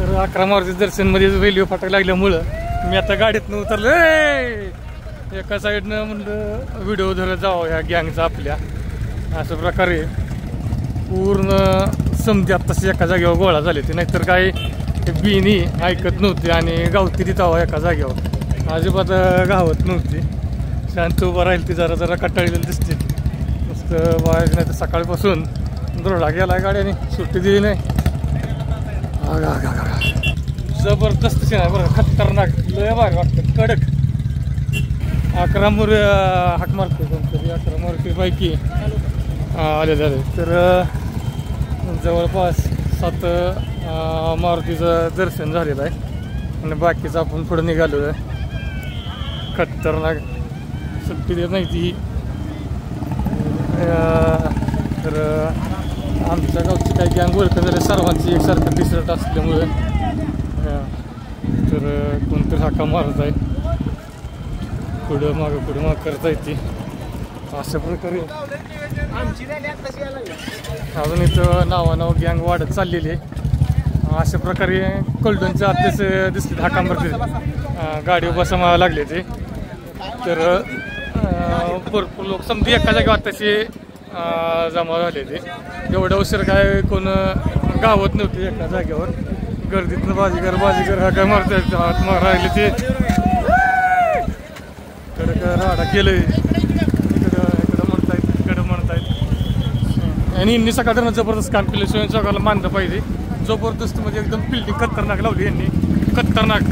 तर 11 मारुती दर्शनमध्ये रेल्वे फाटक लागल्यामुळं मी आता गाडीतनं उतरलो. एका साईडनं म्हणलं व्हिडिओ धरत जावं ह्या गँगचा आपल्या. अशा प्रकारे पूर्ण समधी आत्ताशी एका जागेवर गोळा झाले ते. नाहीतर काय बिनी ऐकत नव्हती आणि गावती तिथं एका जागेवर अजिबात गावत नव्हती. शांत उभं राहील ती जरा जरा कटाळलेली दिसते. नुसतं बघायचं नाही तर सकाळपासून दरोडा गेला गाड्याने, सुट्टी दिली नाही. जबरदस्त शेण आहे बरं, खतरनाक लय भारी वाटतं, कडक. 11 मुरे हाक मारतो कोणतरी, 11 मारुतीपैकी आले झाले. तर जवळपास 7 मारुतीचं दर्शन झालेलं आहे आणि बाकीचं आपण पुढे निघालो आहे. खतरनाक सुट्टी देत नाही ती. तर आमच्या गावची काही गँग ओळख झाले सर्वांची एकसारखं टी-शर्ट असल्यामुळे. तर कोणतरी हाका मारत आहे, पुढं मागं करता येते. अशा प्रकारे अजून इथं नावानाव गँग वाढत चाललेली आहे. अशा प्रकारे कोल्डनच्या आतच दिसले हाका मारते, गाडीवर बसा लागले ते. तर भरपूर लोक समधी एका जागेवर तसे जमा झाले ते. एवढं उशीर काय कोण गावत नव्हते एका जागेवर. गर्दीतनं बाजीगर हा काय मारतायत, हात राहिले ते. इकडं राडा केलंय, इकडं म्हणतायत. आणि यांनी सकाळ जबरदस्त काम केलं. स्वयंसेवकाला मानलं पाहिजे. जबरदस्त म्हणजे एकदम बिल्डिंग खतरनाक लावली यांनी, खतरनाक.